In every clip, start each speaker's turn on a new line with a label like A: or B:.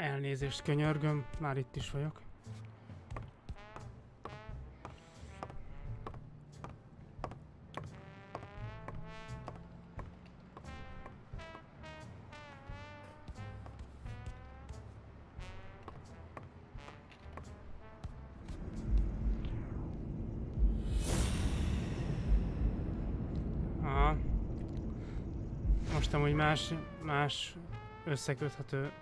A: Elnézést könyörgöm, már itt is vagyok. Aha. Most amúgy más összeköthető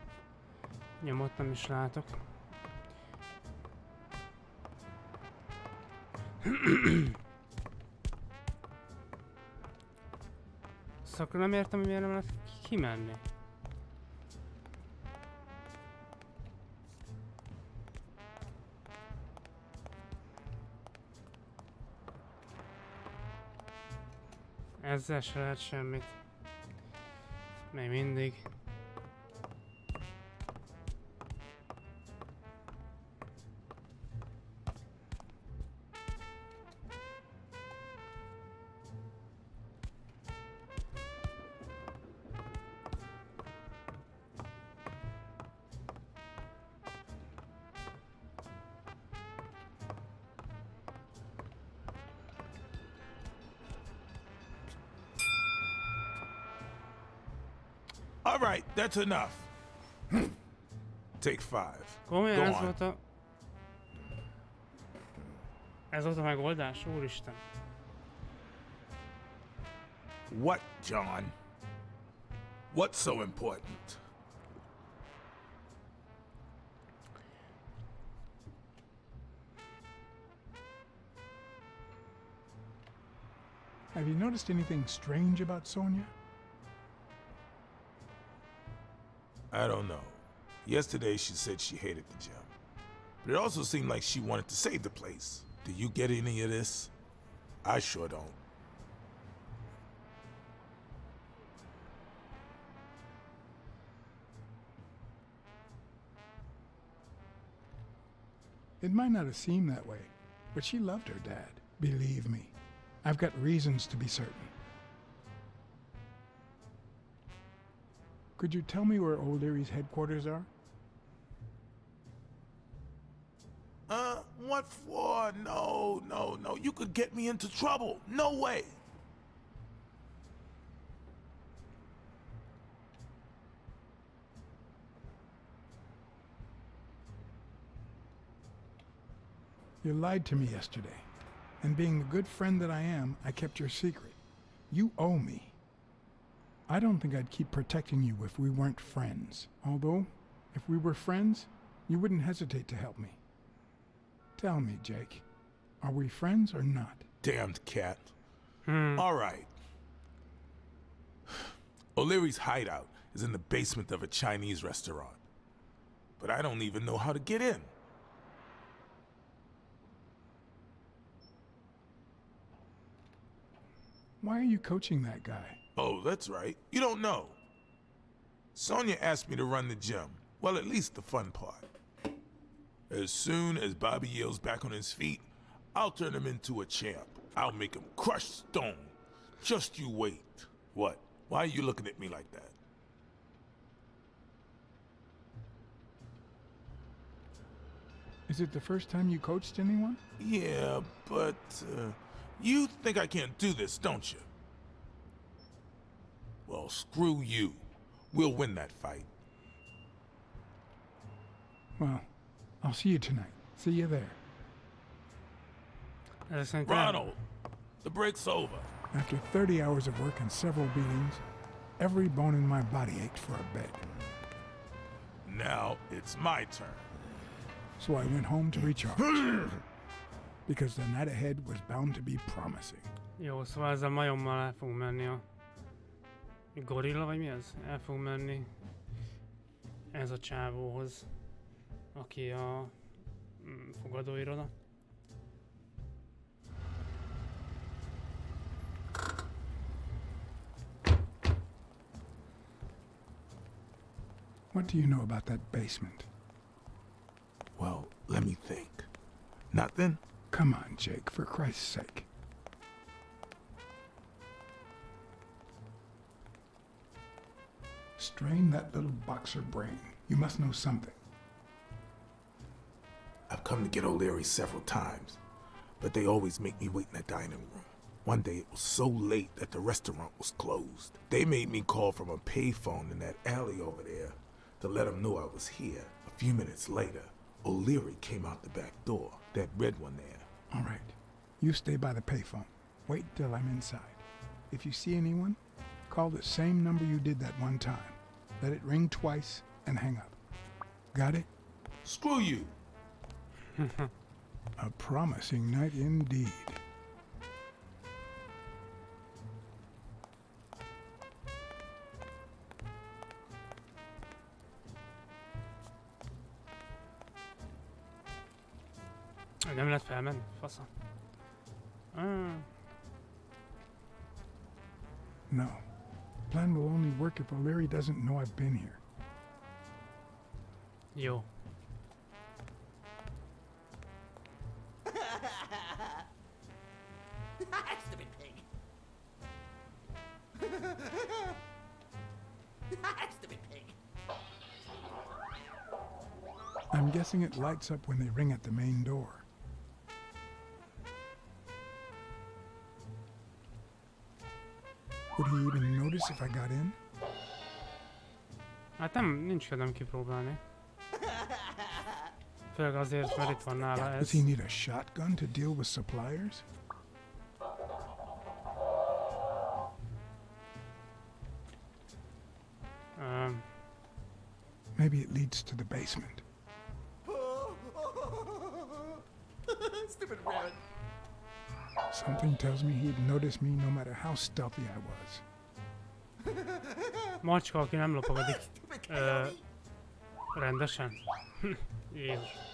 A: nyomot nem is látok. Szóval nem értem, hogy miért nem lehet kimenni. Ezzel se lehet semmit. Még mindig.
B: All right, that's enough. Take 5.
A: Komolyan ez volt a... Ez volt a megoldás? Úristen.
B: What, John? What's so important?
C: Have you noticed anything strange about Sonia?
B: I don't know. Yesterday she said she hated the gym. But it also seemed like she wanted to save the place. Do you get any of this? I sure don't.
C: It might not have seemed that way, but she loved her dad. Believe me, I've got reasons to be certain. Could you tell me where O'Leary's headquarters are?
B: What for? No. You could get me into trouble. No way.
C: You lied to me yesterday, and being the good friend that I am, I kept your secret. You owe me. I don't think I'd keep protecting you if we weren't friends. Although, if we were friends, you wouldn't hesitate to help me. Tell me, Jake, are we friends or not?
B: Damned cat. All right. O'Leary's hideout is in the basement of a Chinese restaurant. But I don't even know how to get in.
C: Why are you coaching that guy?
B: Oh, that's right. You don't know. Sonia asked me to run the gym. Well, at least the fun part. As soon as Bobby Yale's back on his feet, I'll turn him into a champ. I'll make him crush stone. Just you wait. What? Why are you looking at me like that?
C: Is it the first time you coached anyone?
B: Yeah, but you think I can't do this, don't you? Well, screw you. We'll win that fight.
C: Well, I'll see you tonight. See you there.
B: Ronald, the break's over.
C: After 30 hours of work and several beatings, every bone in my body ached for a bed.
B: Now it's my turn.
C: So I went home to recharge. Because the night ahead was bound to be promising.
A: Jó, szóval ezzel majommal el fogunk menni a... Gorilla vagy mi ez? El fogunk menni ez a csávóhoz, aki a fogadóiroda.
C: What do you know about that basement?
B: Well, let me think. Nothing?
C: Come on, Jake, for Christ's sake. Strain that little boxer brain. You must know something.
B: I've come to get O'Leary several times, but they always make me wait in the dining room. One day it was so late that the restaurant was closed. They made me call from a payphone in that alley over there to let them know I was here. A few minutes later, O'Leary came out the back door, that red one there.
C: All right. You stay by the payphone. Wait till I'm inside. If you see anyone, call the same number you did that one time. Let it ring twice and hang up. Got it?
B: Screw you!
C: A promising night indeed.
A: Nem lehet felmenni? Fasza.
C: No. Plan will only work if O'Leary doesn't know I've been here.
A: Jó.
D: Stupid pig. Stupid pig.
C: I'm guessing it lights up when they ring at the main door. Would he even notice if I got in?
A: Hát nincs kedvem kipróbálni. Főleg azért, mert itt van nála ez.
C: Does he need a shotgun to deal with suppliers? Maybe it leads to the basement.
D: Stupid rabbit.
C: Something tells me he'd notice me no matter how stealthy I was.
A: Macska, aki nem lopagodik rendesen. Jézus.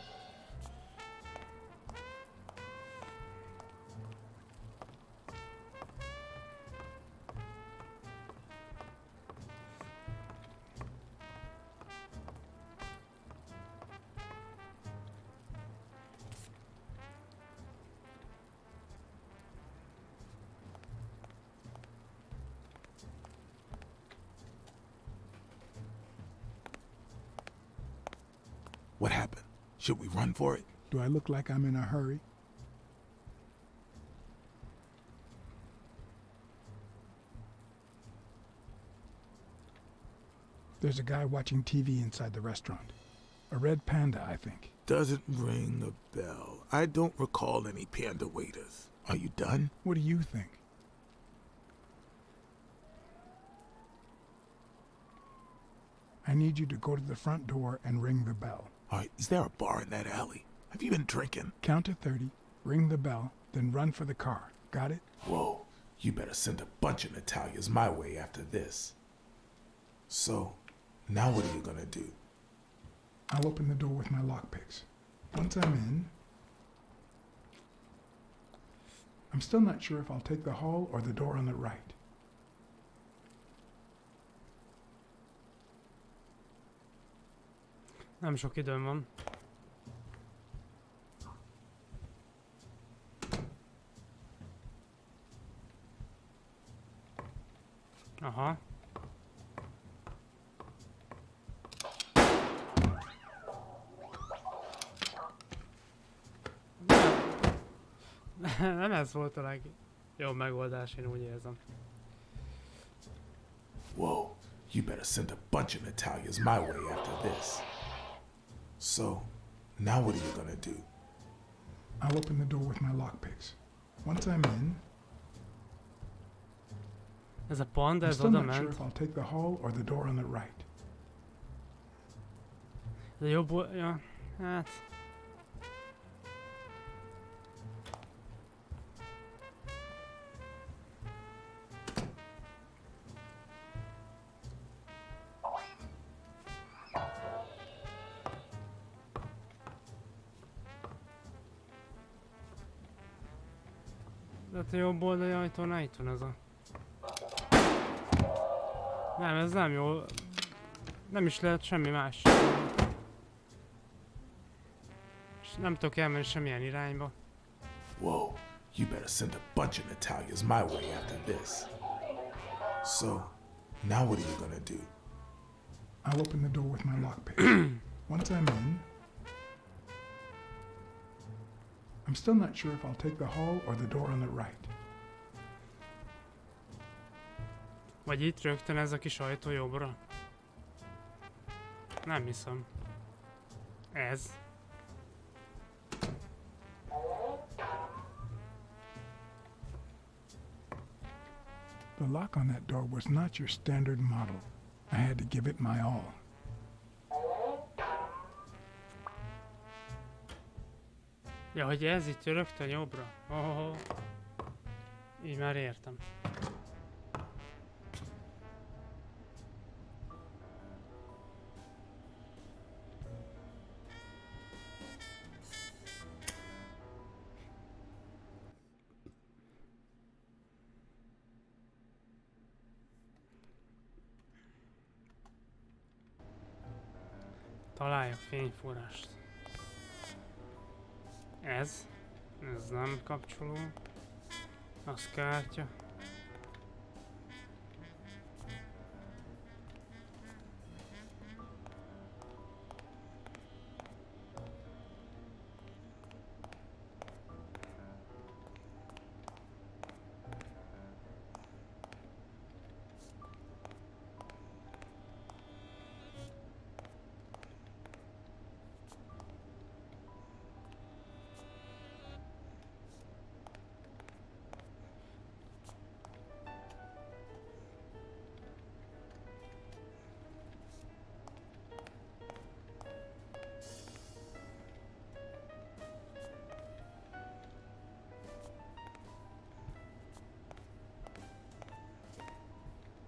B: What happened? Should we run for it?
C: Do I look like I'm in a hurry? There's a guy watching TV inside the restaurant. A red panda, I think.
B: Doesn't ring a bell. I don't recall any panda waiters. Are you done?
C: What do you think? I need you to go to the front door and ring the bell.
B: All right, is there a bar in that alley? Have you been drinking?
C: Count to 30, ring the bell, then run for the car. Got it?
B: Whoa, you better send a bunch of Natalias my way after this. So, now what are you gonna do?
C: I'll open the door with my lockpicks. Once I'm in, I'm still not sure if I'll take the hall or the door on the right.
A: Nem sok időm van. Aha. Nem ez volt a legjobb megoldás, én úgy érzem.
B: Whoa, you better send a bunch of Natalias my way after this. So, now what are you gonna do?
C: I'll open the door with my lockpicks. Once I'm in,
A: Ez a panda,
C: I'm
A: ez
C: still
A: oda
C: not sure
A: ment.
C: if I'll take the hall or the door on the right.
A: Ez a jobb volt, ja, hát... De hát a jobb oldali ajtónál itt van ez a... Nem, ez nem jó. Nem is lehet semmi más. És nem tudok elmenni semmilyen irányba.
B: Whoa, you better send a bunch of Natalias my way after this. So, now what are you gonna do?
C: I'll open the door with my lockpick. Once I'm in, I'm still not sure if I'll take the hall or the door on the right.
A: Vagy itt rögtön ez a kis ajtó jobbra? Nem hiszem. Ez.
C: The lock on that door was not your standard model. I had to give it my all.
A: Ja, hogy ez itt rögtön jobbra. Oh. Így már értem. Találja fényforrást. Ez nem kapcsoló. Az kártya.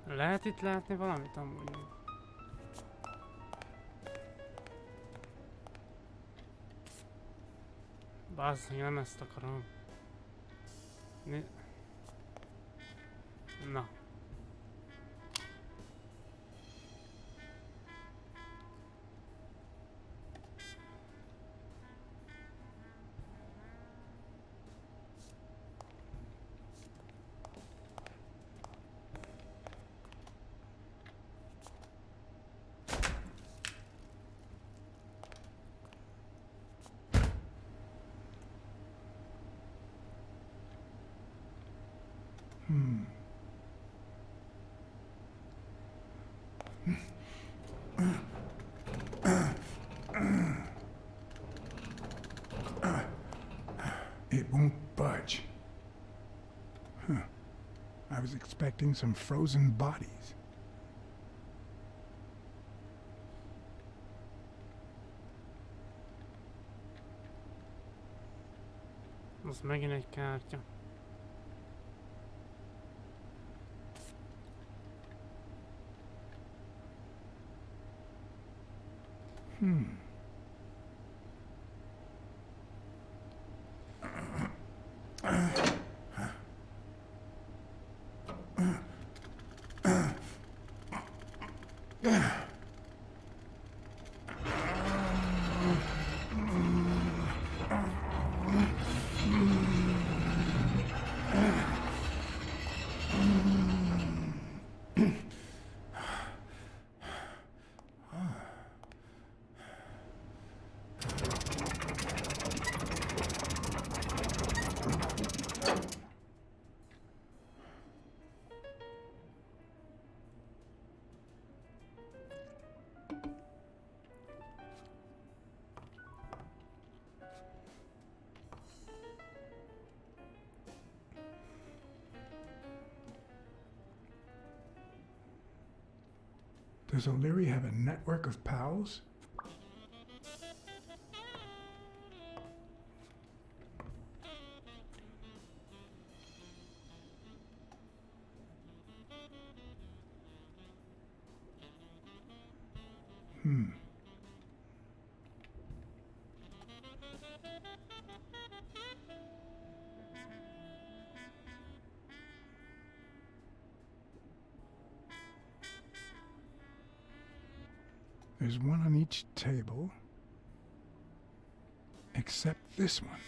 A: Lehet itt látni valamit amúgy? Bazzeg, nem ezt akarom. Na.
C: It won't budge. Huh. I was expecting some frozen bodies.
A: Az megint egy kártya.
C: Does O'Leary have a network of pals? There's one on each table, except this one.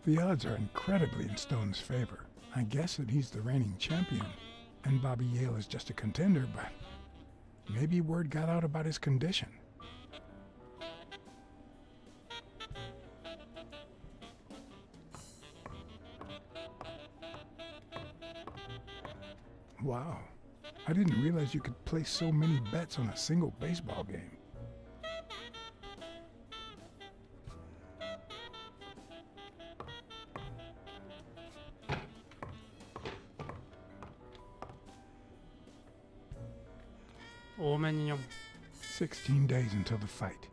C: The odds are incredibly in Stone's favor. I guess that he's the reigning champion, and Bobby Yale is just a contender, but maybe word got out about his condition. Wow, I didn't realize you could place so many bets on a single baseball game.
A: Ó, mennyi nyom.
C: 16 days until the fight.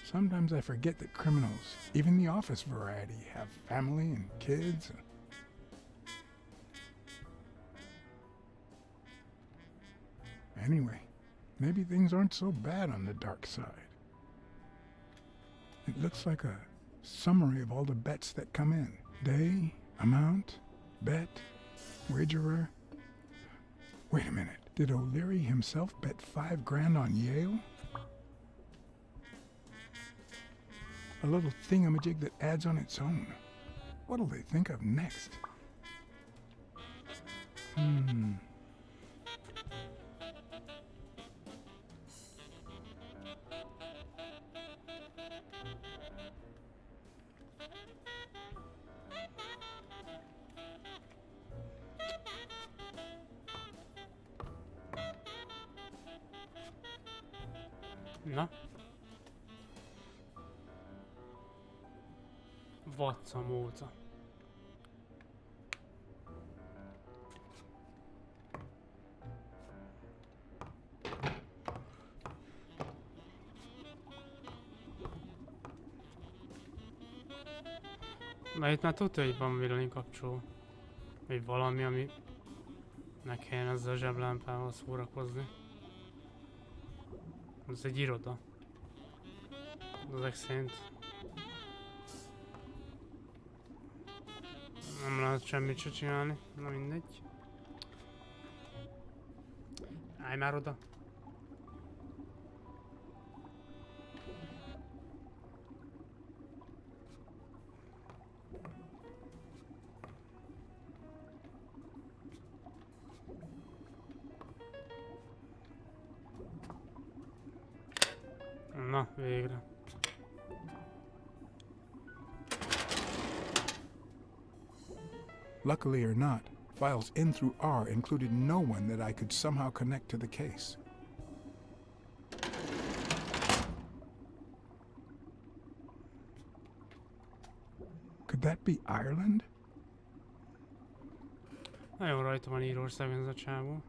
C: Sometimes I forget that criminals, even the office variety, have family and kids. Anyway, maybe things aren't so bad on the dark side. It looks like a summary of all the bets that come in. Day, amount, bet, wagerer. Wait a minute, did O'Leary himself bet 5 grand on Yale? A little thingamajig that adds on its own. What'll they think of next?
A: Na. Vacamóca. Na itt már tudja, hogy van villanykapcsoló. Vagy valami, ami ne kelljen ezzel a zseblámpával szórakozni. Ez egy iroda. Ezek szerint nem lehet semmit se csinálni, na mindegy. Állj már oda. Na, végre.
C: Luckily or not, files in through R included no one that I could somehow connect to the case. Could that be Ireland?
A: Nagyon rajta van Írországon ez a csávó.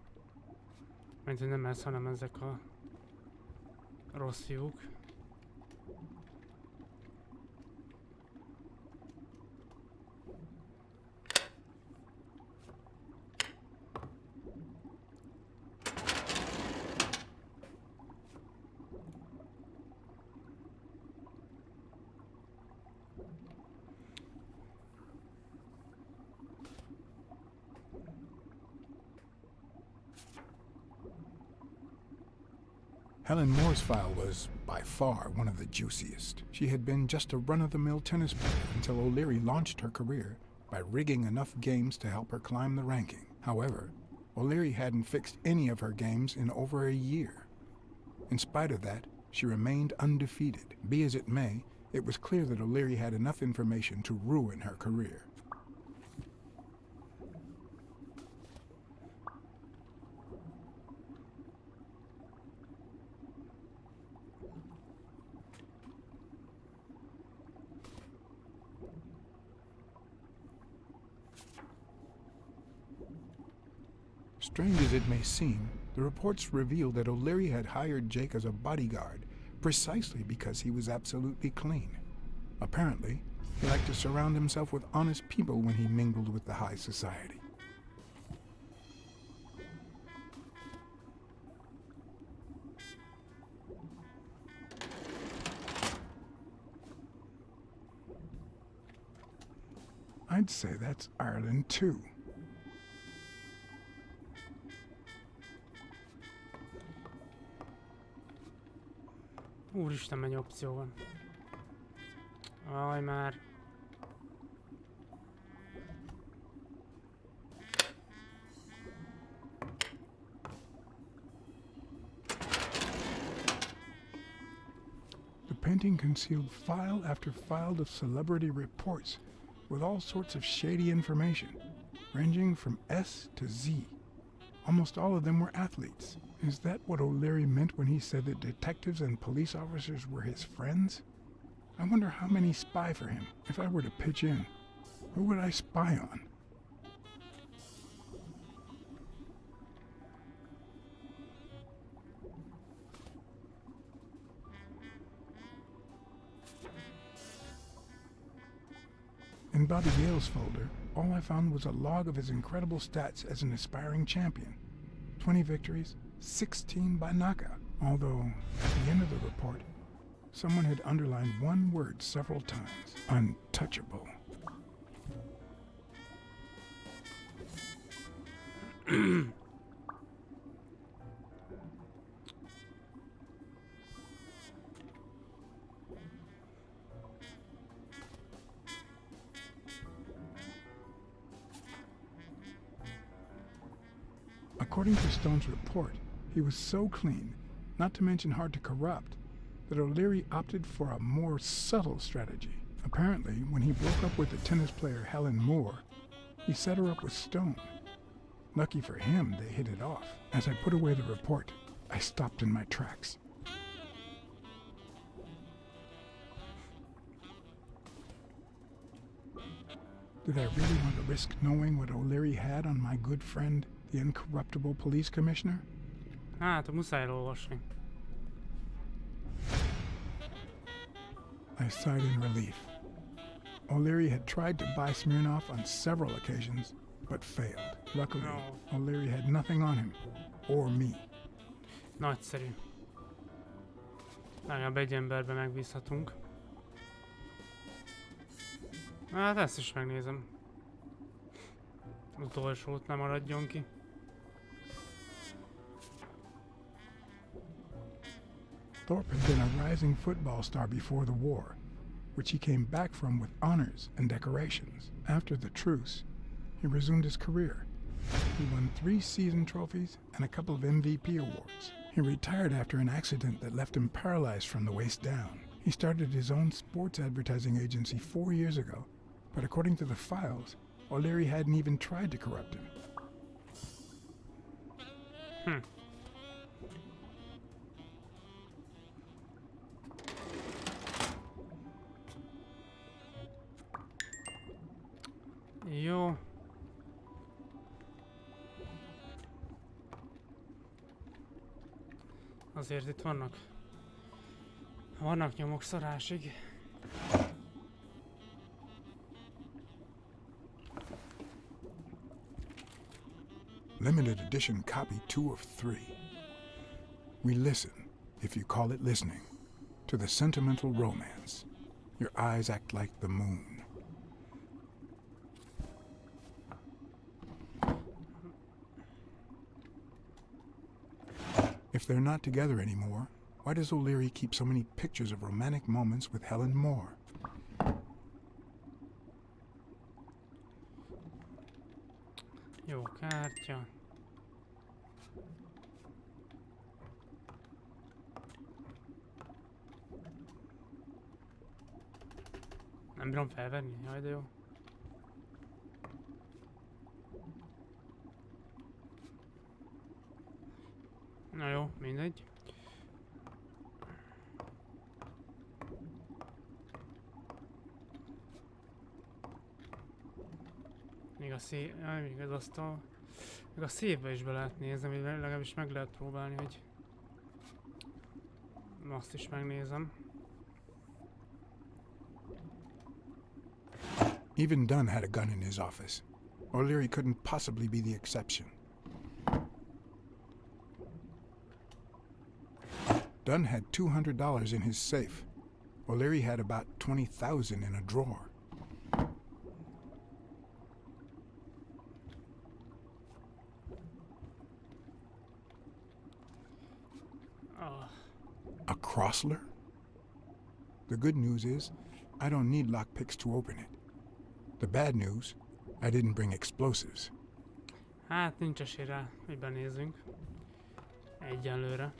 A: Mert hogy nem ez, hanem ezek a rossz fiúk.
C: Helen Moore's file was, by far, one of the juiciest. She had been just a run-of-the-mill tennis player until O'Leary launched her career by rigging enough games to help her climb the ranking. However, O'Leary hadn't fixed any of her games in over a year. In spite of that, she remained undefeated. Be as it may, it was clear that O'Leary had enough information to ruin her career. Strange as it may seem, the reports revealed that O'Leary had hired Jake as a bodyguard precisely because he was absolutely clean. Apparently, he liked to surround himself with honest people when he mingled with the high society. I'd say that's Ireland too.
A: Úristen, mennyi opció van. Aj már.
C: The painting concealed file after file of celebrity reports with all sorts of shady information, ranging from S to Z. Almost all of them were athletes. Is that what O'Leary meant when he said that detectives and police officers were his friends? I wonder how many spy for him. If I were to pitch in, who would I spy on? In Bobby Gale's folder, all I found was a log of his incredible stats as an aspiring champion. 20 victories, 16 by knockout. Although, at the end of the report, someone had underlined one word several times. Untouchable. According to Stone's report, he was so clean, not to mention hard to corrupt, that O'Leary opted for a more subtle strategy. Apparently, when he broke up with the tennis player Helen Moore, he set her up with Stone. Lucky for him, they hit it off. As I put away the report, I stopped in my tracks. Did I really want to risk knowing what O'Leary had on my good friend, the incorruptible police commissioner?
A: Hát, muszáj elolvasni.
C: I sighed in relief. O'Leary had tried to buy Smirnoff on several occasions, but failed. Luckily,
A: No.
C: O'Leary had nothing on him, or me.
A: Nagyszerű. Legalább egy emberbe megbízhatunk. Hát ezt is megnézem. Az utolsót nem maradjon ki.
C: Thorpe had been a rising football star before the war, which he came back from with honors and decorations. After the truce, he resumed his career. He won 3 season trophies and a couple of MVP awards. He retired after an accident that left him paralyzed from the waist down. He started his own sports advertising agency 4 years ago, but according to the files, O'Leary hadn't even tried to corrupt him.
A: Jó. Azért itt vannak nyomok szarásig.
C: Limited edition copy 2 of 3. We listen, if you call it listening, to the sentimental romance. Your eyes act like the moon. If they're not together anymore, why does O'Leary keep so many pictures of romantic moments with Helen Moore?
A: Jó kártya. Nem bírom felvenni? Jaj, de jó. Na jó, mindegy. Még a még az asztal... Még a szévbe is be lehet nézni, vagy legalábbis meg lehet próbálni, hogy... Azt is megnézem.
C: Even Dunn had a gun in his office. O'Leary couldn't possibly be the exception. Dunn had $200 in his safe. O'Leary had about $20,000 in a drawer. A Crossler? The good news is, I don't need lockpicks to open it. The bad news, I didn't bring explosives.
A: Hát nincs esély rá, hogy benézzünk. Egyelőre.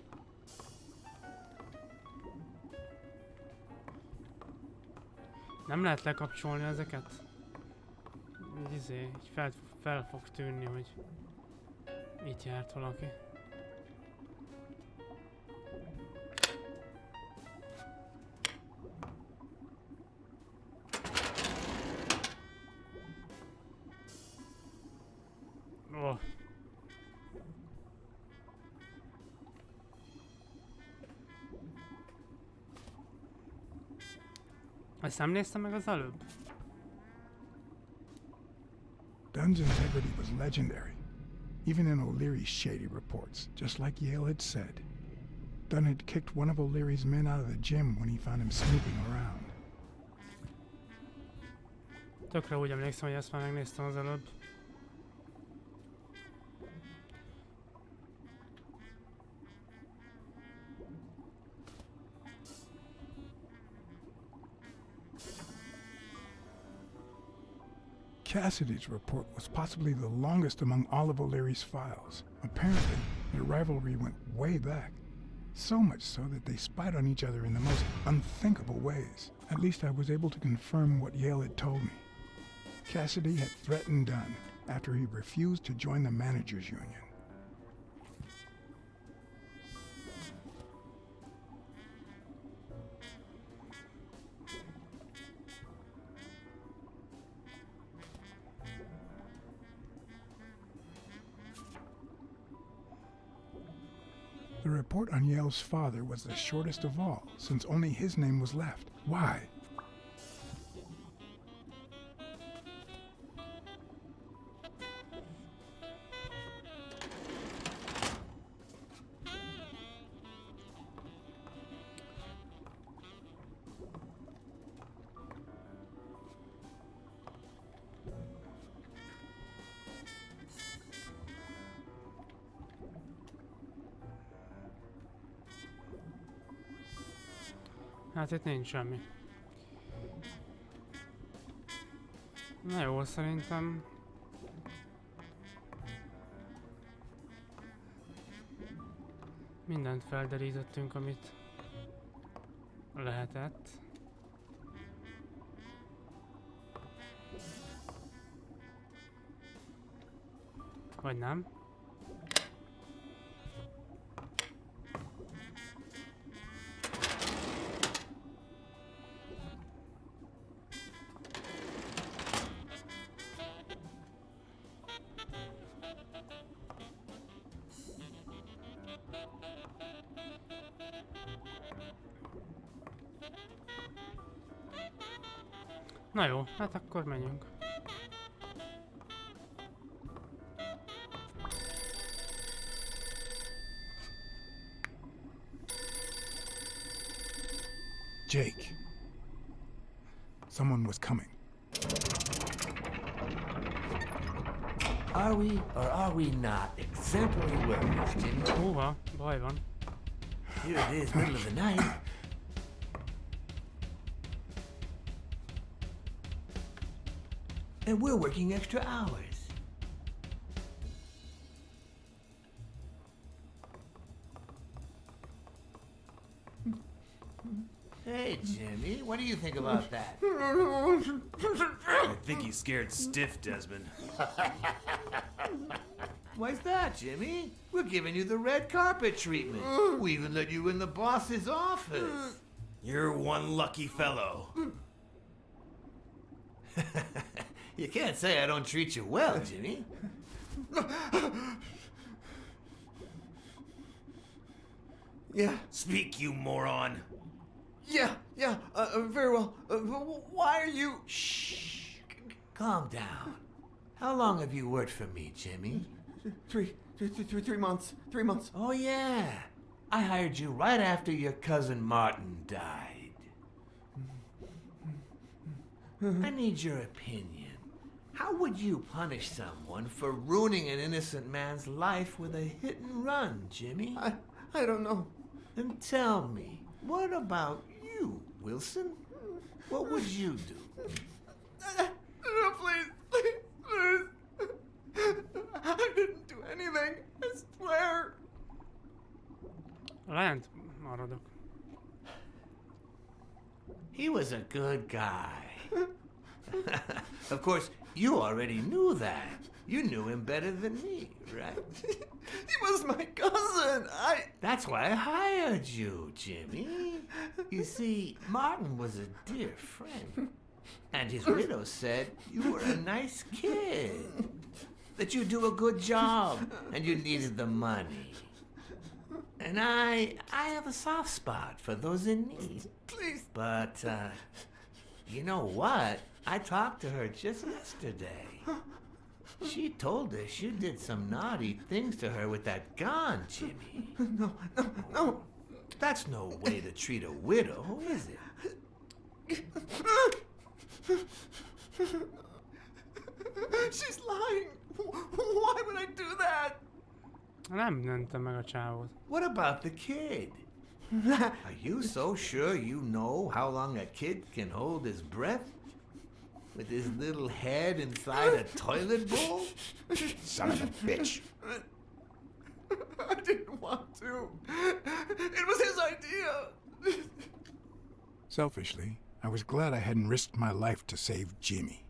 A: Nem lehet lekapcsolni ezeket? Így fel fog tűnni, hogy itt járt valaki. Oh. Ezt nem néztem meg az előbb?
C: Dunn's integrity was legendary, even in O'Leary's shady reports, just like Yale had said. Dunn had kicked one of O'Leary's men out of the gym when he found him snooping around.
A: Tökre úgy emlékszem, hogy ezt már megnéztem az előbb.
C: Cassidy's report was possibly the longest among all of O'Leary's files. Apparently, their rivalry went way back. So much so that they spied on each other in the most unthinkable ways. At least I was able to confirm what Yale had told me. Cassidy had threatened Dunn after he refused to join the managers' union. The report on Yale's father was the shortest of all, since only his name was left. Why?
A: Hát itt nincs semmi. Na jó, szerintem... mindent felderítettünk, amit lehetett. Vagy nem? Na jó, hát akkor menjünk.
C: Jake. Someone was coming.
D: Are we or are we not exemplary workers, Jimmy?
A: Húha, baj van.
D: Here it is, middle of the night. And we're working extra hours. Hey, Jimmy, what do you think about that?
E: I think he's scared stiff, Desmond.
D: Why's that, Jimmy? We're giving you the red carpet treatment. We even let you in the boss's office.
E: You're one lucky fellow.
D: You can't say I don't treat you well, Jimmy. Yeah,
E: Speak, you moron.
D: very well. Why are you... Shh. Calm down. How long have you worked for me, Jimmy?
F: 3 months. 3 months.
D: Oh, yeah. I hired you right after your cousin Martin died. I need your opinion. How would you punish someone for ruining an innocent man's life with a hit and run, Jimmy?
F: I don't know.
D: Then tell me, what about you, Wilson? what would you do?
F: No, please. I didn't do anything. I swear.
A: Lent maradok.
D: He was a good guy. Of course, you already knew that. You knew him better than me, right?
F: He was my cousin.
D: That's why I hired you, Jimmy. You see, Martin was a dear friend. And his widow said you were a nice kid. That you do a good job and you needed the money. And I have a soft spot for those in need.
F: Please.
D: But, you know what? I talked to her just yesterday. She told us you did some naughty things to her with that gun, Jimmy.
F: No.
D: That's no way to treat a widow, is it?
F: She's lying. Why would I do that?
A: Nem mentem meg a csávót.
D: What about the kid? Are you so sure you know how long a kid can hold his breath? With his little head inside a toilet bowl?
G: Son of a bitch.
F: I didn't want to. It was his idea.
C: Selfishly, I was glad I hadn't risked my life to save Jimmy.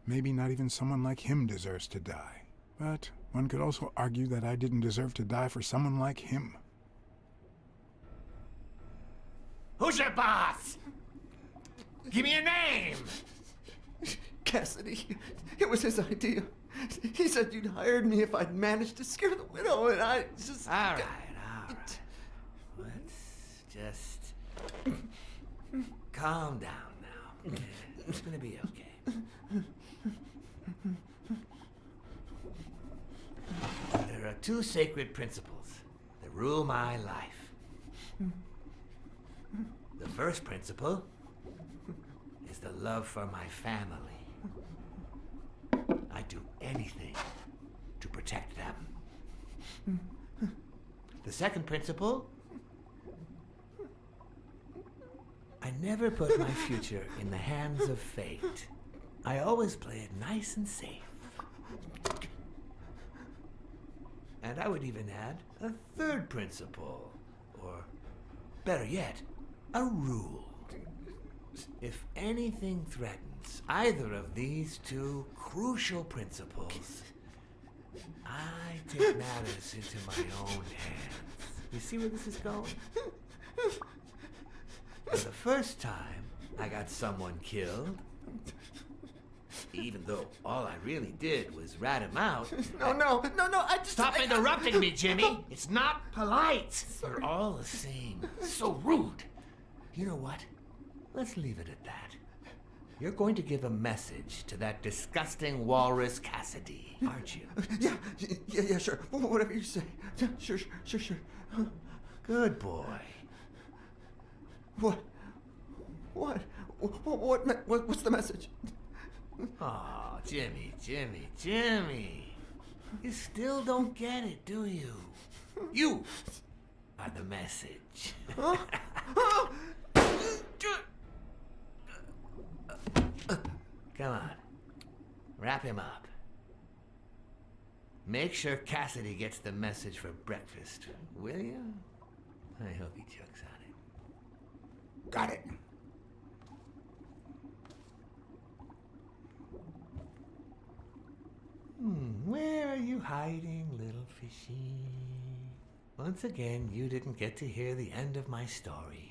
C: Maybe not even someone like him deserves to die. But one could also argue that I didn't deserve to die for someone like him.
D: Who's your boss? Give me a name!
F: Cassidy. It was his idea. He said you'd hired me if I'd managed to scare the widow, and I just...
D: All right. Let's just calm down now. Okay? It's gonna be okay. There are two sacred principles that rule my life. The first principle is the love for my family. I'd do anything to protect them. The second principle, I never put my future in the hands of fate. I always play it nice and safe. And I would even add a third principle, or better yet, a rule. If anything threatens either of these two crucial principles, I take matters into my own hands. You see where this is going? For the first time, I got someone killed. Even though all I really did was rat him out.
F: No, I just...
D: Stop interrupting me, Jimmy! It's not polite! You're all the same. So rude. You know what? Let's leave it at that. You're going to give a message to that disgusting walrus Cassidy, aren't you?
F: Yeah, sure. Whatever you say. Yeah, sure.
D: Good boy.
F: What's the message?
D: Oh, Jimmy. You still don't get it, do you? You are the message. Come on. Wrap him up. Make sure Cassidy gets the message for breakfast, will you? I hope he chokes on it.
G: Got it.
D: Where are you hiding, little fishy? Once again, you didn't get to hear the end of my story.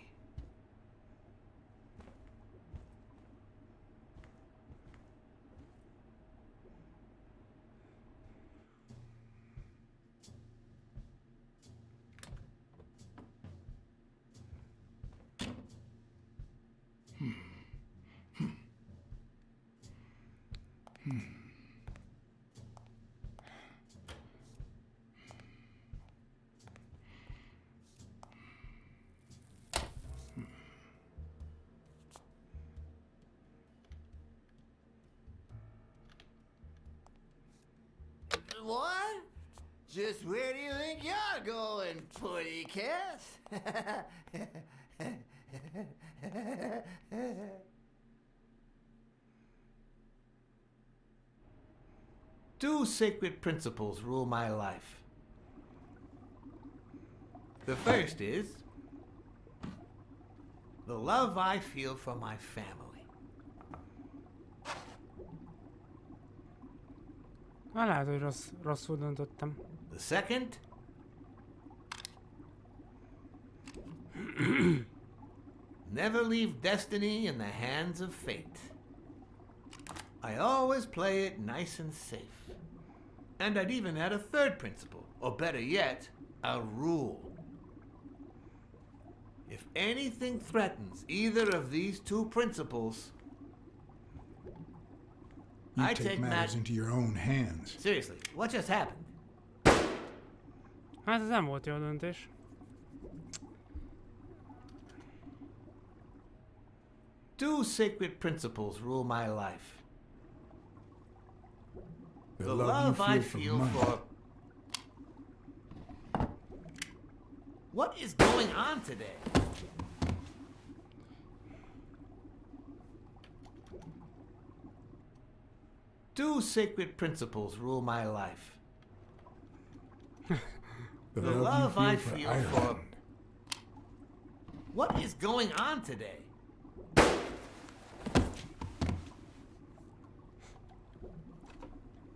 D: What? Just where do you think you're going, putty cat? Two sacred principles rule my life. The first is the love I feel for my family.
A: Lehet, hogy rosszul döntöttem.
D: The second, never leave destiny in the hands of fate. I always play it nice and safe. And I'd even add a third principle, or better yet, a rule. If anything threatens either of these two principles,
C: You
D: I
C: take matters into your own hands.
D: Seriously, what just happened?
A: Hát ez nem volt jó döntés.
D: Two sacred principles rule my life.
C: The
D: The
C: love you
D: love I
C: feel
D: feel
C: money.
D: for... What is going on today? Two sacred principles rule my life.
C: The
D: The
C: love
D: love
C: you
D: I
C: feel
D: feel
C: for
D: for...
C: Ireland.
D: What is going on today?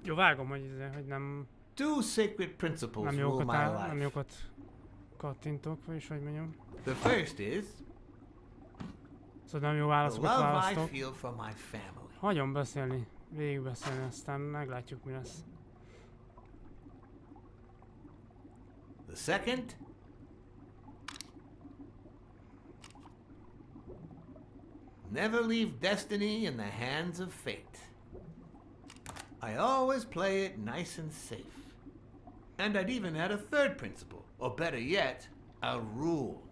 A: Jó, vágom, hogy nem,
D: Two sacred principles rule my
A: nem
D: life.
A: jókat kattintok, vagyis hogy mondjam.
D: The first is
A: Szóval nem jó
D: the
A: válaszokat
D: love I
A: választok.
D: feel for my family.
A: Hagyom beszélni, végigbeszélni, aztán meglátjuk mi lesz.
D: The second, never leave destiny in the hands of fate. I always play it nice and safe. And I'd even add a third principle, or better yet, a rule.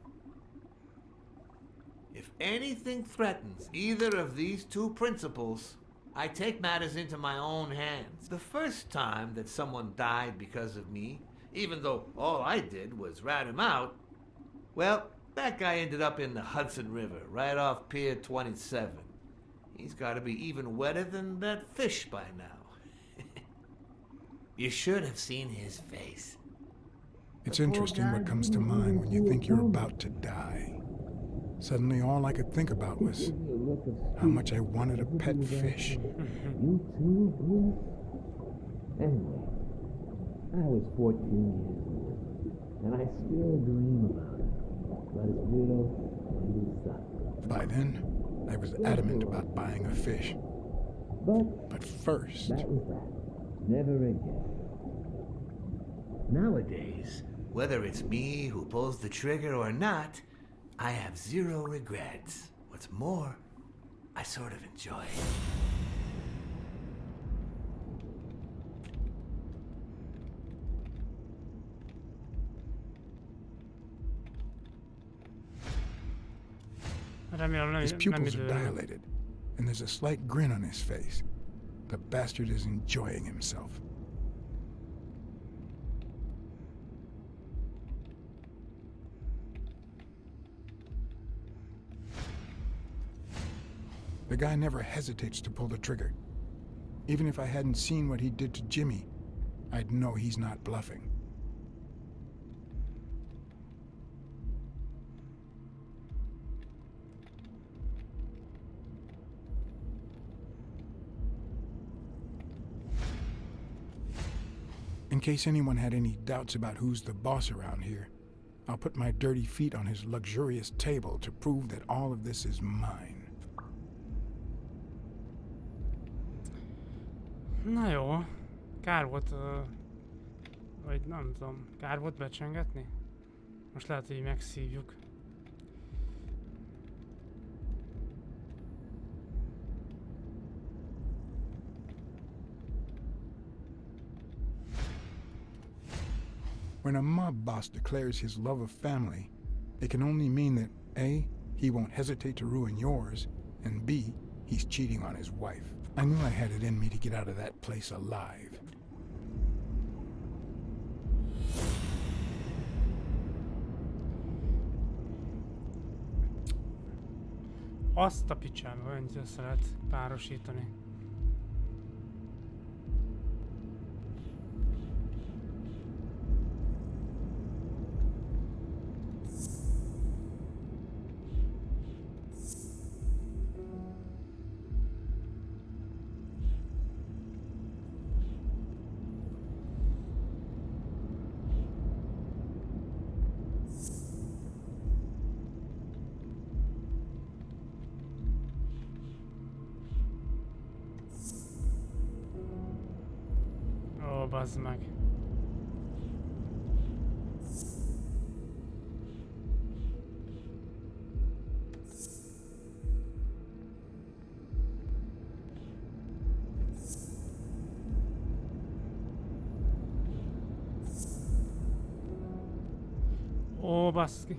D: If anything threatens either of these two principles, I take matters into my own hands. The first time that someone died because of me, even though all I did was rat him out, well, that guy ended up in the Hudson River, right off Pier 27. He's got to be even wetter than that fish by now. You should have seen his face.
C: It's interesting what comes to mind when you think you're about to die. Suddenly, all I could think about was how much I wanted a pet fish.
H: You too, Bruce? Anyway, I was 14 years old, and I still dream about it. About his widow and his son.
C: By then, I was adamant about buying a fish.
H: But
C: But first,
H: that was that. Never again.
D: Nowadays, whether it's me who pulls the trigger or not, I have zero regrets. What's more, I sort of enjoy it.
A: Remélem
C: his
A: nem
C: pupils are
A: idő.
C: dilated, and there's a slight grin on his face. The bastard is enjoying himself. The guy never hesitates to pull the trigger. Even if I hadn't seen what he did to Jimmy, I'd know he's not bluffing. In case anyone had any doubts about who's the boss around here, I'll put my dirty feet on his luxurious table to prove that all of this is mine.
A: Na jó, kár volt, vagy nem tudom, kár volt becsengetni? Most lehet, hogy megszívjuk.
C: When a mob boss declares his love of family, it can only mean that A, he won't hesitate to ruin yours, and B, he's cheating on his wife. I knew I had it in me to get out of that place alive.
A: Azt a picsába, hogy össze lehet párosítani. Bazd meg. Ó, baszki.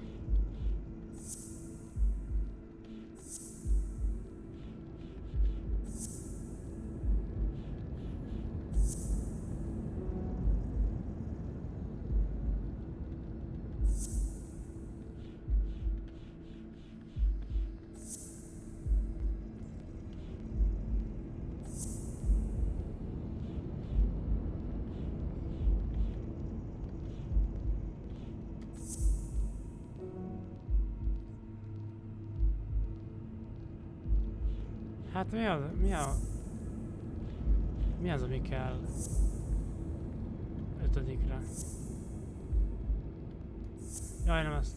A: Hát mi az, ami kell 5-re? Jaj, nem ezt.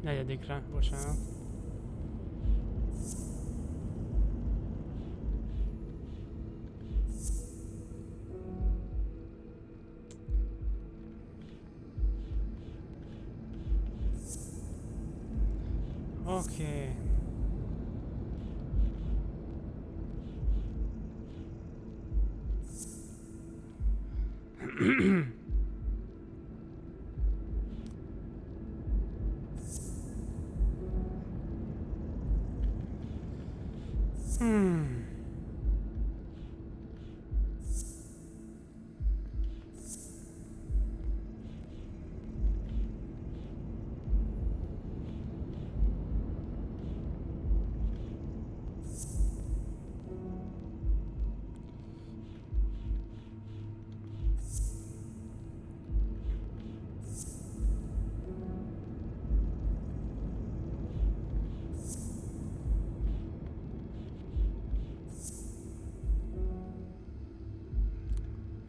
A: Negyedikre, bocsánat. Oké.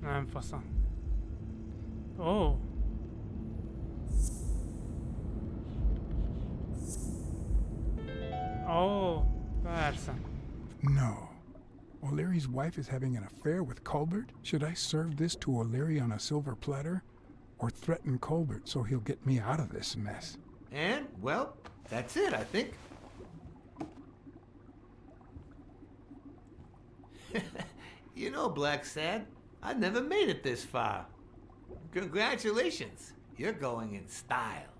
A: Nem fasza. Ó. Ó, persze.
C: No. O'Leary's wife is having an affair with Colbert? Should I serve this to O'Leary on a silver platter? Or threaten Colbert so he'll get me out of this mess?
D: And, well, that's it, I think. You know, Blacksad, I never made it this far. Congratulations. You're going in style.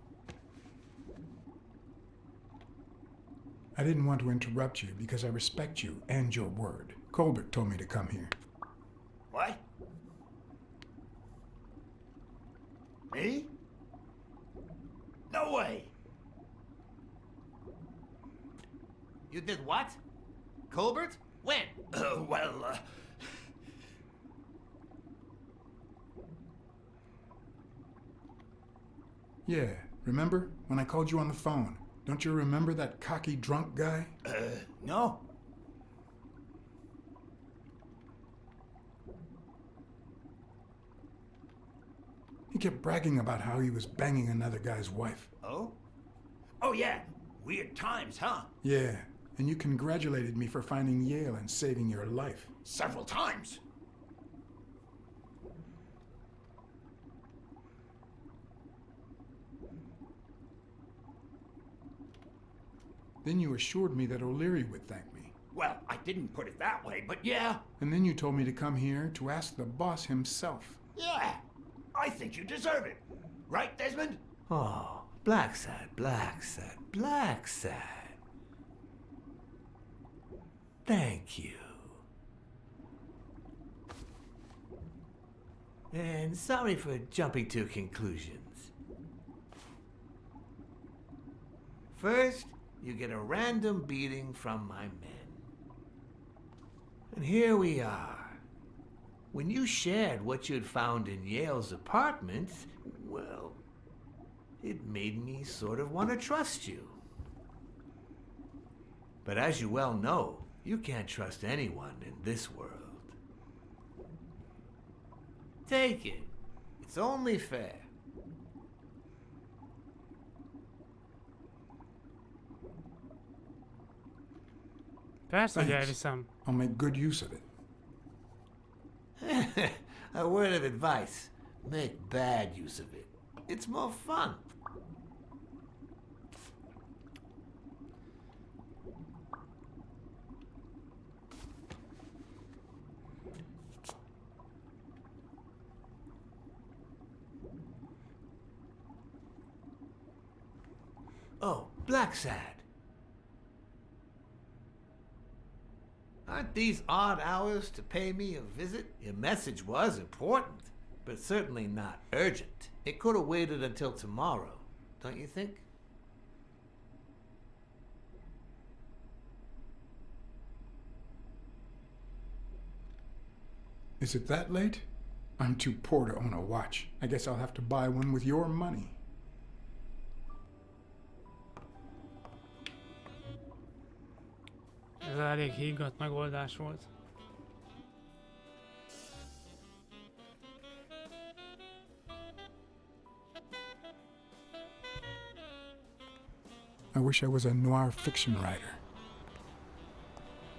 C: I didn't want to interrupt you because I respect you and your word. Colbert told me to come here.
D: What? Me? No way. You did what? Colbert? When?
C: Yeah, remember when I called you on the phone? Don't you remember that cocky drunk guy?
D: No.
C: He kept bragging about how he was banging another guy's wife.
D: Oh? Oh, yeah. Weird times, huh?
C: Yeah, and you congratulated me for finding Yale and saving your life.
G: Several times.
C: Then you assured me that O'Leary would thank me.
G: Well, I didn't put it that way, but yeah.
C: And then you told me to come here to ask the boss himself.
G: Yeah. I think you deserve it. Right, Desmond?
D: Oh, Blacksad, Blacksad, Blacksad. Thank you. And sorry for jumping to conclusions. First, you get a random beating from my men. And here we are. When you shared what you'd found in Yale's apartment, well, it made me sort of want to trust you. But as you well know, You can't trust anyone in this world. Take it. It's only fair.
A: Persze, hogy
C: Thanks.
A: elviszem.
C: I'll make good use of it.
D: A word of advice. Make bad use of it. It's more fun. Oh, Blacksad. Aren't these odd hours to pay me a visit? Your message was important, but certainly not urgent. It could have waited until tomorrow, don't you think?
C: Is it that late? I'm too poor to own a watch. I guess I'll have to buy one with your money.
A: Ez elég higgadt megoldás volt.
C: I wish I was a noir fiction writer.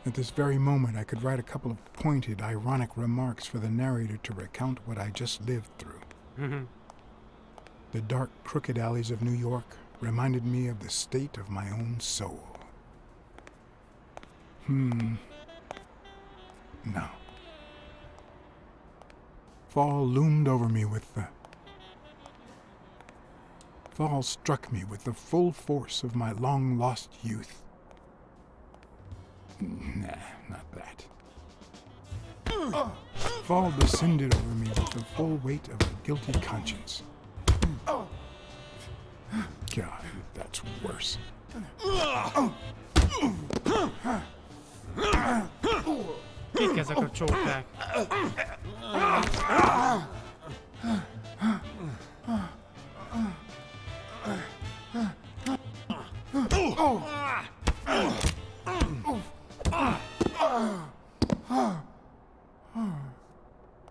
C: At this very moment, I could write a couple of pointed, ironic remarks for the narrator to recount what I just lived through. The dark, crooked alleys of New York reminded me of the state of my own soul. No. Fall loomed over me with the... Fall struck me with the full force of my long-lost youth. Nah, not that. Fall descended over me with the full weight of a guilty conscience. God, that's worse.
A: Kik ezek a csókák?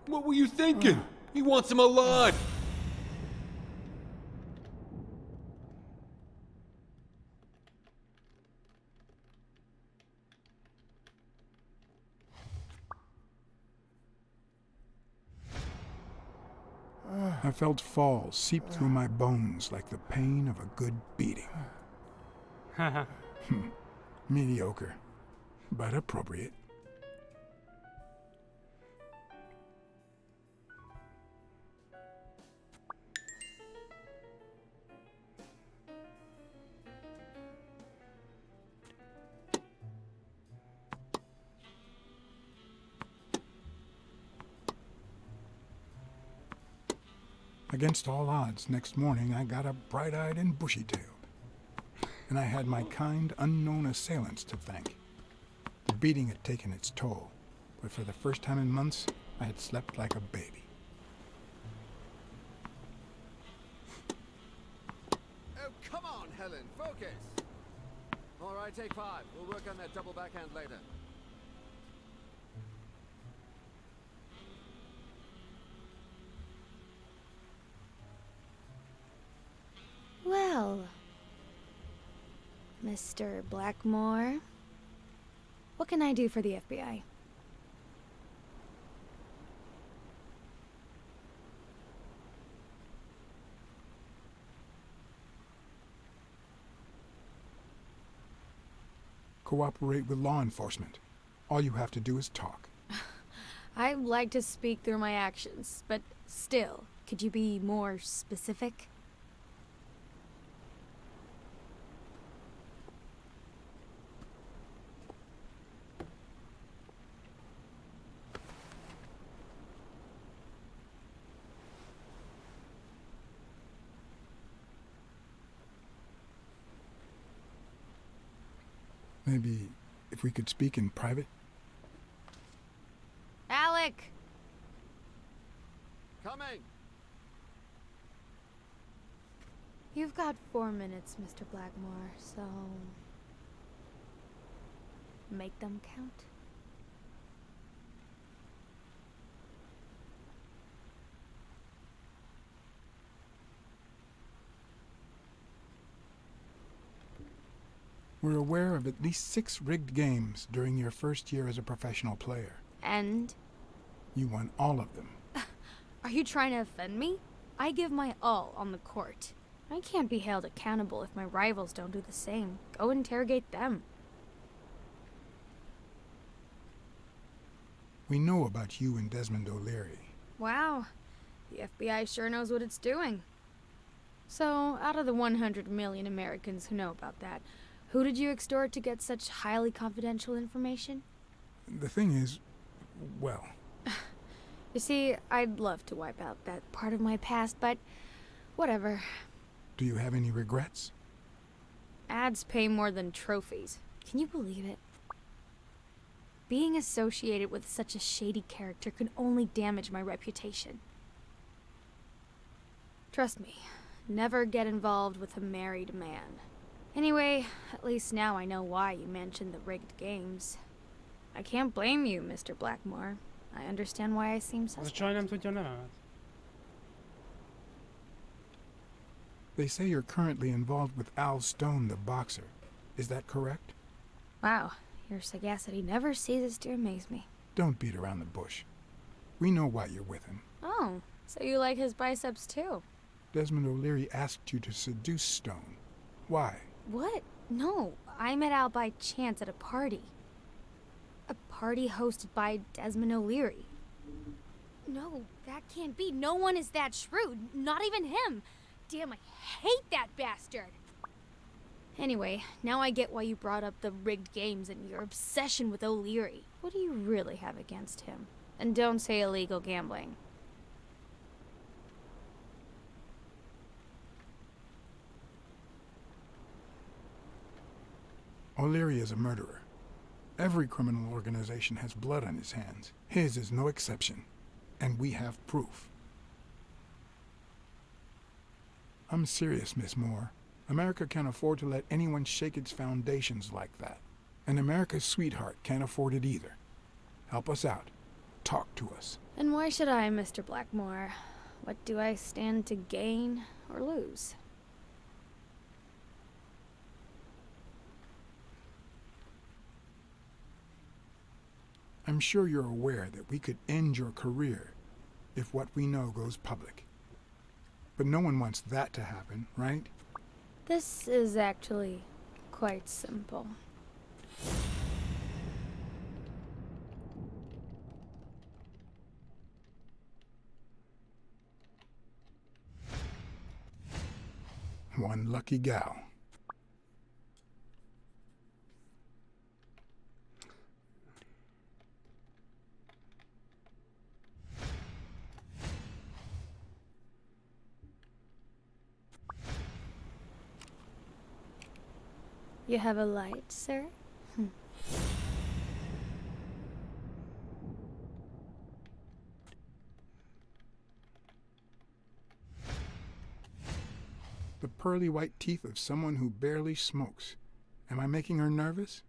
E: What were you thinking? He wants him alive!
C: I felt fall seep through my bones like the pain of a good beating.
A: Haha.
C: Mediocre, but appropriate. Against all odds, next morning I got up bright-eyed and bushy-tailed. And I had my kind, unknown assailants to thank. The beating had taken its toll, but for the first time in months, I had slept like a baby.
I: Oh, come on, Helen, focus! All right, take 5. We'll work on that double backhand later.
J: Well, Mr. Blackmore, what can I do for the FBI?
C: Cooperate with law enforcement. All you have to do is talk.
J: I like to speak through my actions, but still, could you be more specific?
C: Maybe if we could speak in private?
J: Alec!
I: Coming!
J: You've got 4 minutes, Mr. Blackmore, so... make them count.
C: We're aware of at least 6 rigged games during your first year as a professional player.
J: And?
C: You won all of them.
J: Are you trying to offend me? I give my all on the court. I can't be held accountable if my rivals don't do the same. Go interrogate them.
C: We know about you and Desmond O'Leary.
J: Wow. The FBI sure knows what it's doing. So, out of the 100 million Americans who know about that, who did you extort to get such highly confidential information?
C: The thing is, well...
J: You see, I'd love to wipe out that part of my past, but whatever.
C: Do you have any regrets?
J: Ads pay more than trophies. Can you believe it? Being associated with such a shady character could only damage my reputation. Trust me, never get involved with a married man. Anyway, at least now I know why you mentioned the rigged games. I can't blame you, Mr. Blackmore. I understand why I seem
A: Az a
J: suspect.
A: csaj nem tudja a nevemet.
C: They say you're currently involved with Al Stone, the boxer. Is that correct?
J: Wow, your sagacity never ceases to amaze me.
C: Don't beat around the bush. We know why you're with him.
J: Oh, so you like his biceps too?
C: Desmond O'Leary asked you to seduce Stone. Why?
J: What? No, I met Al by chance at a party. A party hosted by Desmond O'Leary. No, that can't be. No one is that shrewd. Not even him. Damn, I hate that bastard. Anyway, now I get why you brought up the rigged games and your obsession with O'Leary. What do you really have against him? And don't say illegal gambling.
C: O'Leary is a murderer. Every criminal organization has blood on his hands. His is no exception. And we have proof. I'm serious, Miss Moore. America can't afford to let anyone shake its foundations like that. And America's sweetheart can't afford it either. Help us out. Talk to us.
J: And why should I, Mr. Blackmore? What do I stand to gain or lose?
C: I'm sure you're aware that we could end your career if what we know goes public. But no one wants that to happen, right?
J: This is actually quite simple.
C: One lucky gal.
J: You have a light, sir?
C: The pearly white teeth of someone who barely smokes. Am I making her nervous?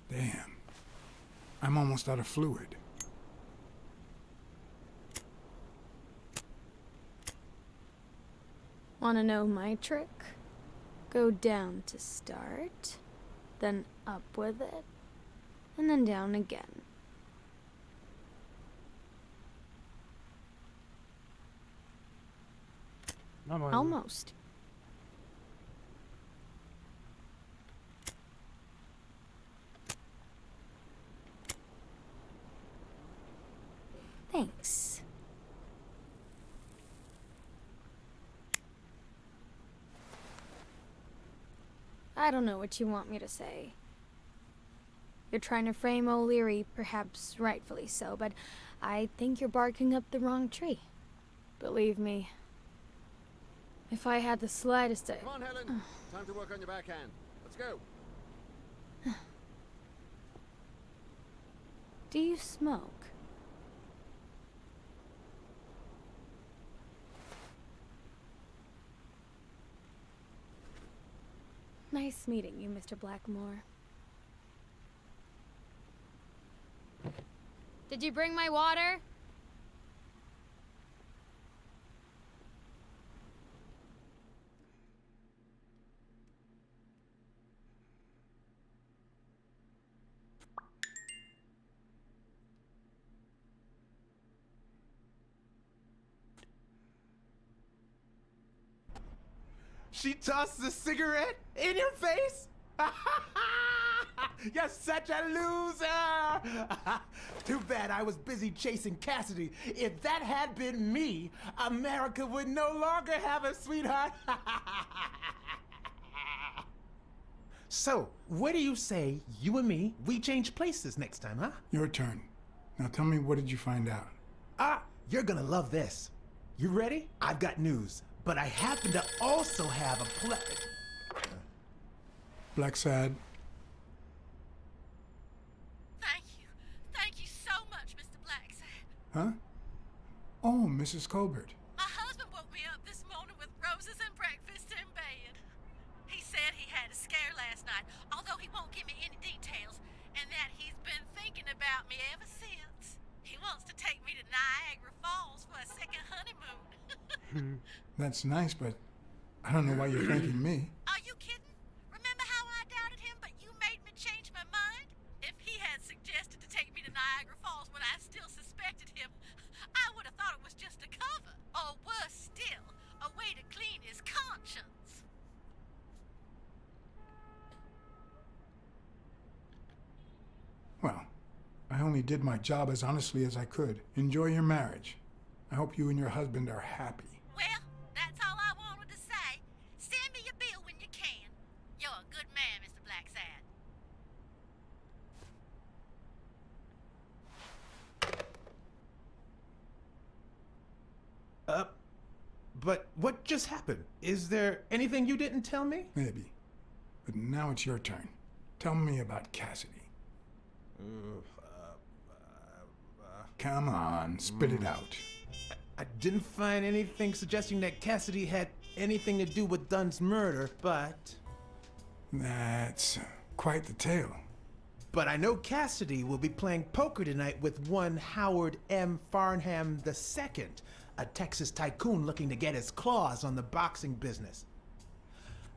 C: Damn. I'm almost out of fluid.
J: Wanna know my trick? Go down to start, then up with it, and then down again.
A: Na majd.
J: Almost. Thanks. I don't know what you want me to say. You're trying to frame O'Leary, perhaps rightfully so, but I think you're barking up the wrong tree. Believe me, if I had the slightest...
I: Come on, Helen. Time to work on your backhand. Let's go.
J: Do you smoke? Nice meeting you, Mr. Blackmore. Did you bring my water?
K: She tosses a cigarette in your face? You're such a loser! Too bad I was busy chasing Cassidy. If that had been me, America would no longer have a sweetheart. So, what do you say, you and me, we change places next time, huh?
C: Your turn. Now tell me, what did you find out?
K: You're gonna love this. You ready? I've got news, but I happen to also have a
C: Blacksad.
L: Thank you so much, Mr. Blacksad.
C: Huh? Oh, Mrs. Colbert.
L: My husband woke me up this morning with roses and breakfast in bed. He said he had a scare last night, although he won't give me any details, and that he's been thinking about me ever since. He wants to take me to Niagara Falls for a second honeymoon.
C: That's nice, but I don't know why you're thanking me.
L: Are you kidding? Remember how I doubted him, but you made me change my mind? If he had suggested to take me to Niagara Falls when I still suspected him, I would have thought it was just a cover. Or worse still, a way to clean his conscience.
C: Well, I only did my job as honestly as I could. Enjoy your marriage. I hope you and your husband are happy.
L: Well, that's all I wanted to say. Send me your bill when you can. You're a good man, Mr. Blacksad.
K: But what just happened? Is there anything you didn't tell me?
C: Maybe. But now it's your turn. Tell me about Cassidy. Come on, spit it out.
K: I didn't find anything suggesting that Cassidy had anything to do with Dunn's murder, but...
C: That's quite the tale.
K: But I know Cassidy will be playing poker tonight with one Howard M. Farnham II, a Texas tycoon looking to get his claws on the boxing business.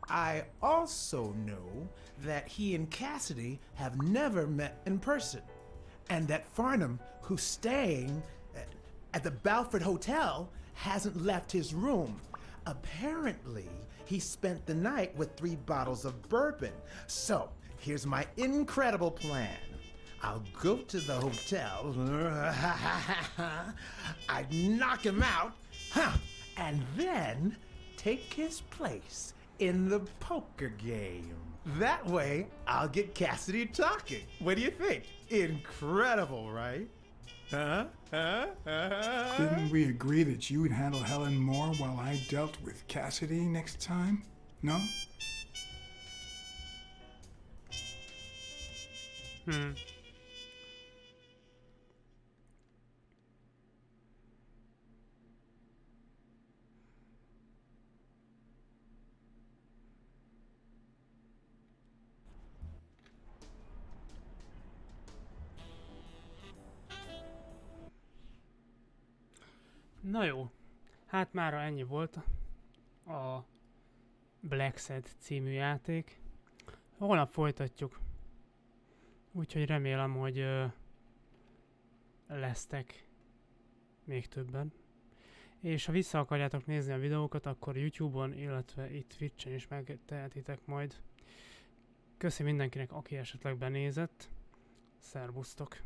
K: I also know that he and Cassidy have never met in person, and that Farnham, who's staying at the Balford Hotel, hasn't left his room. Apparently, he spent the night with 3 bottles of bourbon. So, here's my incredible plan. I'll go to the hotel, I'd knock him out, and then take his place in the poker game. That way, I'll get Cassidy talking. What do you think? Incredible, right?
C: Didn't we agree that you would handle Helen more while I dealt with Cassidy next time? No?
A: Na jó, hát mára ennyi volt a Blacksad című játék. Holnap folytatjuk. Úgyhogy remélem, hogy lesztek még többen. És ha vissza akarjátok nézni a videókat, akkor YouTube-on, illetve itt Twitch-en is megtehetitek majd. Köszi mindenkinek, aki esetleg benézett. Szervusztok!